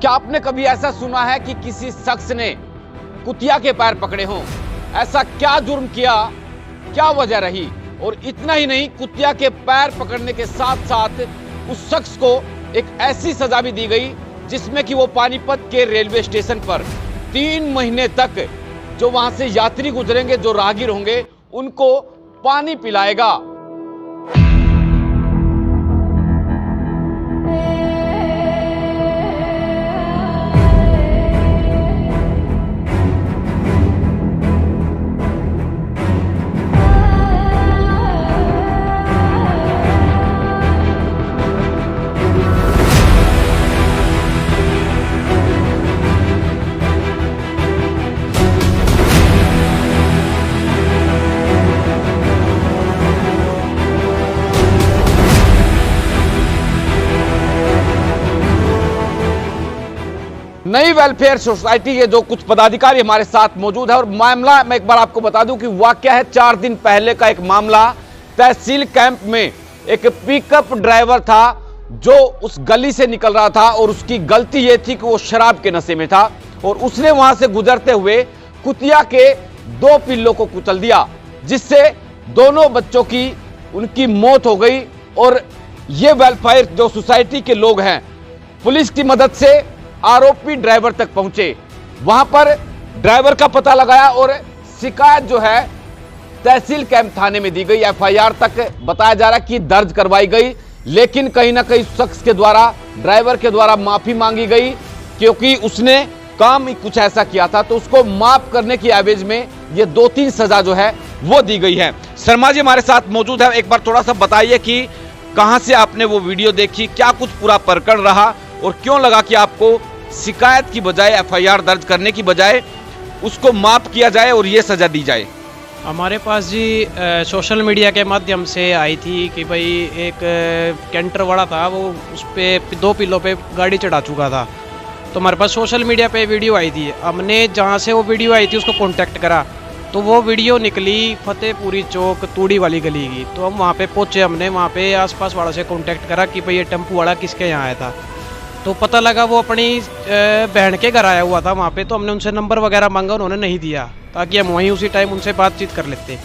क्या आपने कभी ऐसा सुना है कि किसी शख्स ने कुतिया के पैर पकड़े हों? ऐसा क्या जुर्म किया, क्या वजह रही? और इतना ही नहीं, कुतिया के पैर पकड़ने के साथ साथ उस शख्स को एक ऐसी सजा भी दी गई जिसमें कि वो पानीपत के रेलवे स्टेशन पर 3 महीने तक जो वहां से यात्री गुजरेंगे, जो राहगीर होंगे, उनको पानी पिलाएगा। नई वेलफेयर सोसाइटी के जो कुछ पदाधिकारी हमारे साथ मौजूद है और मामला मैं एक बार आपको बता दूं कि वाकया है 4 दिन पहले का एक मामला। तहसील कैंप में एक पिकअप ड्राइवर था जो उस गली से निकल रहा था और उसकी गलती यह थी कि वो शराब के नशे में था और उसने वहां से गुजरते हुए कुतिया के 2 पिल्लों को कुचल दिया, जिससे दोनों बच्चों की उनकी मौत हो गई। और ये वेलफेयर जो सोसाइटी के लोग हैं, पुलिस की मदद से आरोपी ड्राइवर तक पहुंचे, वहां पर ड्राइवर का पता लगाया और शिकायत जो है तहसील कैंप थाने में दी गई। एफआईआर तक बताया जा रहा है कि दर्ज करवाई गई, लेकिन कहीं ना कहीं शख्स के द्वारा, ड्राइवर के द्वारा माफी मांगी गई क्योंकि उसने काम ही कुछ ऐसा किया था, तो उसको माफ करने की एवज में ये 2-3 सजा जो है वो दी गई है। शर्मा जी हमारे साथ मौजूद है, एक बार थोड़ा सा बताइए कि कहां से आपने वो वीडियो देखी, क्या कुछ पूरा प्रकरण रहा और क्यों लगा कि आपको शिकायत की बजाय, एफआईआर दर्ज करने की बजाय उसको माफ किया जाए और ये सजा दी जाए? हमारे पास जी सोशल मीडिया के माध्यम से आई थी कि भाई एक कैंटर वाला था, वो उस पर 2 पिल्लों पे गाड़ी चढ़ा चुका था। तो हमारे पास सोशल मीडिया पे वीडियो आई थी। हमने जहाँ से वो वीडियो आई थी उसको कांटेक्ट करा, तो वो वीडियो निकली फतेहपुरी चौक तूड़ी वाली गली की। तो हम वहाँ पे पहुँचे, हमने वहाँ पे आसपास वालों से कांटेक्ट करा कि भाई ये टेम्पू वाला किसके यहाँ आया था। तो पता लगा वो अपनी बहन के घर आया हुआ था वहाँ पे। तो हमने उनसे नंबर वगैरह मांगा, उन्होंने नहीं दिया, ताकि हम वहीं उसी टाइम उनसे बातचीत कर लेते।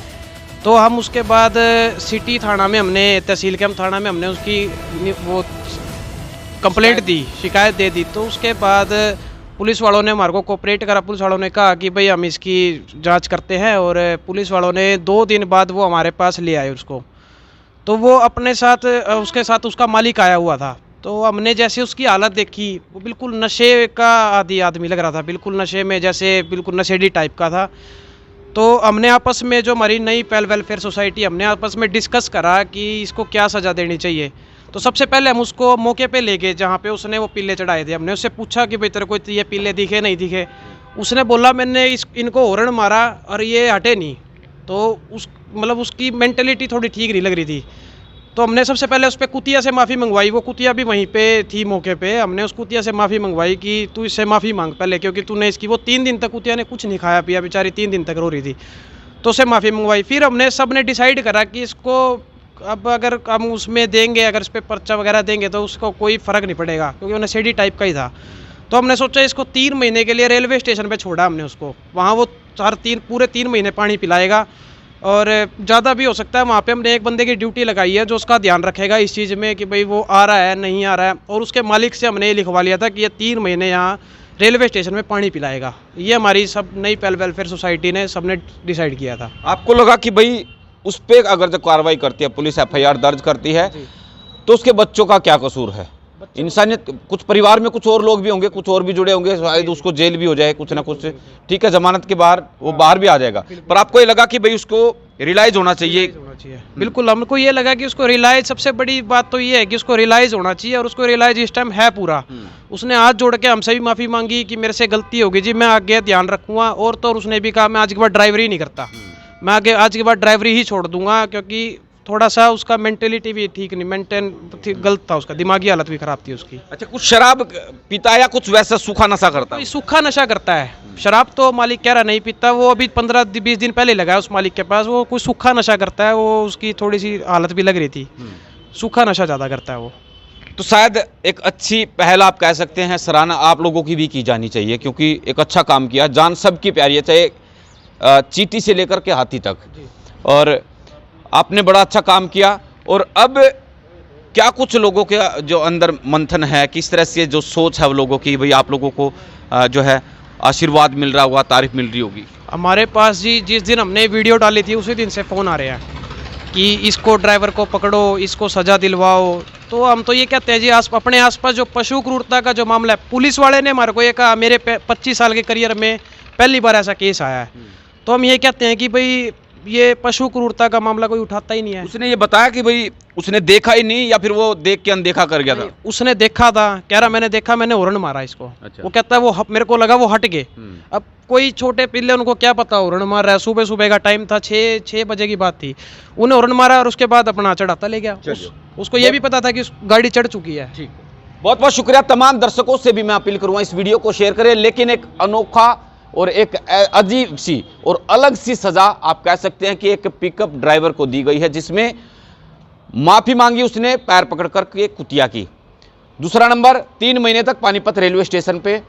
तो हम उसके बाद सिटी थाना में, हमने तहसील कैंप थाना में हमने उसकी वो कंप्लेंट दी, शिकायत दे दी। तो उसके बाद पुलिस वालों ने हमारे को कोऑपरेट करा। पुलिस वालों ने कहा कि भाई हम इसकी जांच करते हैं, और पुलिस वालों ने 2 दिन बाद वो हमारे पास ले आए उसको। तो वो अपने साथ, उसके साथ उसका मालिक आया हुआ था। तो हमने जैसे उसकी हालत देखी, वो बिल्कुल नशे का आदमी लग रहा था, बिल्कुल नशे में, जैसे बिल्कुल नशेड़ी टाइप का था। तो हमने आपस में, जो हमारी नई पहल वेलफेयर सोसाइटी, हमने आपस में डिस्कस करा कि इसको क्या सज़ा देनी चाहिए। तो सबसे पहले हम उसको मौके पे ले गए जहाँ पे उसने वो पिल्ले चढ़ाए थे। हमने उससे पूछा कि भाई तेरे को ये पिल्ले दिखे नहीं दिखे? उसने बोला मैंने इनको हॉर्न मारा और ये हटे नहीं। तो मतलब उसकी मेंटलिटी थोड़ी ठीक नहीं लग रही थी। तो हमने सबसे पहले उस पर कुतिया से माफ़ी मंगवाई। वो कुतिया भी वहीं पे थी मौके पे। हमने उस कुतिया से माफ़ी मंगवाई कि तू इससे माफ़ी मांग पहले, क्योंकि तूने इसकी, वो 3 दिन तक कुतिया ने कुछ नहीं खाया पिया, बेचारी 3 दिन तक रो रही थी। तो उससे माफ़ी मंगवाई। फिर हमने सब ने डिसाइड करा कि इसको अब अगर हम उसमें देंगे, अगर इस पर पर्चा वगैरह देंगे तो उसको कोई फ़र्क नहीं पड़ेगा, क्योंकि वो नशेड़ी टाइप का ही था। तो हमने सोचा इसको 3 महीने के लिए रेलवे स्टेशन पर छोड़ा हमने उसको। वहाँ वो पूरे 3 महीने पानी पिलाएगा, और ज़्यादा भी हो सकता है। वहाँ पे हमने एक बंदे की ड्यूटी लगाई है जो उसका ध्यान रखेगा इस चीज़ में कि भाई वो आ रहा है नहीं आ रहा है। और उसके मालिक से हमने ये लिखवा लिया था कि ये 3 महीने यहाँ रेलवे स्टेशन में पानी पिलाएगा। ये हमारी सब नई पहल वेलफेयर सोसाइटी ने सबने डिसाइड किया था। आपको लगा कि भाई उस पर अगर जो कार्रवाई करती है पुलिस, एफआईआर दर्ज करती है, तो उसके बच्चों का क्या कसूर है? इंसानियत, कुछ परिवार में कुछ और लोग भी होंगे, कुछ और भी जुड़े होंगे, शायद उसको जेल भी हो जाए कुछ ना कुछ। ठीक है, जमानत के बाहर वो बाहर भी आ जाएगा, पर आपको ये लगा कि भाई उसको रियलाइज होना चाहिए? बिल्कुल, हमको ये लगा कि उसको रियलाइज, सबसे बड़ी बात तो ये है कि उसको रियलाइज होना चाहिए, और उसको रियलाइज इस टाइम है पूरा। उसने हाथ जोड़ के हमसे भी माफ़ी मांगी कि मेरे से गलती होगी जी, मैं आगे ध्यान रखूँगा। और तो उसने भी कहा मैं आज के बाद ड्राइवरी नहीं करता, मैं आगे आज के बाद ड्राइवरी ही छोड़ दूंगा, क्योंकि थोड़ा सा उसका मेंटेलिटी भी ठीक नहीं, गलत था, उसका दिमागी हालत भी खराब थी उसकी। अच्छा, कुछ शराब पीता है या कुछ वैसा सूखा नशा करता है? सूखा नशा करता है, शराब तो मालिक कह रहा नहीं पीता। वो अभी 15-20 दिन पहले लगा है उस मालिक के पास। वो कुछ सूखा नशा करता है, वो उसकी थोड़ी सी हालत भी लग रही थी, सूखा नशा ज़्यादा करता है वो। तो शायद एक अच्छी पहल आप कह सकते हैं, सराहना आप लोगों की भी की जानी चाहिए, क्योंकि एक अच्छा काम किया। जान सबकी प्यारी है, चाहे चींटी से लेकर के हाथी तक, और आपने बड़ा अच्छा काम किया। और अब क्या कुछ लोगों के जो अंदर मंथन है, किस तरह से जो सोच है वो लोगों की, भाई आप लोगों को जो है आशीर्वाद मिल रहा होगा, तारीफ मिल रही होगी? हमारे पास जी जिस दिन हमने वीडियो डाली थी उसी दिन से फ़ोन आ रहे हैं कि इसको ड्राइवर को पकड़ो, इसको सज़ा दिलवाओ। तो हम तो ये कहते हैं जी, अपने आसपास जो पशु क्रूरता का जो मामला है, पुलिस वाले ने हमारे को ये कहा, मेरे 25 साल के करियर में पहली बार ऐसा केस आया है। तो हम ये कहते हैं कि भाई ये पशु क्रूरता का मामला कोई उठाता ही नहीं है। उसने ये बताया कि भाई उसने देखा ही नहीं, या फिर वो देख के अनदेखा कर गया था? उसने देखा था, कह रहा मैंने देखा, मैंने हॉर्न मारा इसको। अच्छा। वो कहता है वो मेरे को लगा वो हट गए। अब कोई छोटे पिल्ले, उनको क्या पता हॉर्न मार रहा है, सुबह सुबह का टाइम था, 6 बजे की बात थी। उन्हें हॉर्न मारा और उसके बाद अपना चढ़ाता ले गया। उसको ये भी पता था कि गाड़ी चढ़ चुकी है। ठीक, बहुत बहुत शुक्रिया। तमाम दर्शकों से भी मैं अपील करूंगा इस वीडियो को शेयर करें, लेकिन एक अनोखा और एक अजीब सी और अलग सी सजा आप कह सकते हैं कि एक पिकअप ड्राइवर को दी गई है, जिसमें माफी मांगी उसने, पैर पकड़ करके कुतिया की। दूसरा नंबर, 3 महीने तक पानीपत रेलवे स्टेशन पे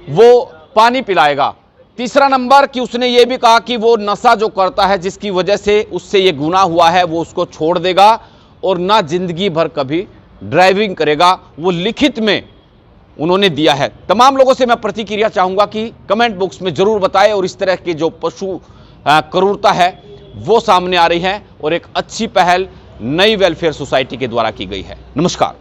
वो पानी पिलाएगा। तीसरा नंबर कि उसने ये भी कहा कि वो नशा जो करता है, जिसकी वजह से उससे ये गुनाह हुआ है, वो उसको छोड़ देगा और ना जिंदगी भर कभी ड्राइविंग करेगा। वो लिखित में उन्होंने दिया है। तमाम लोगों से मैं प्रतिक्रिया चाहूंगा कि कमेंट बॉक्स में जरूर बताएं, और इस तरह की जो पशु क्रूरता है वो सामने आ रही है, और एक अच्छी पहल नई वेलफेयर सोसाइटी के द्वारा की गई है। नमस्कार।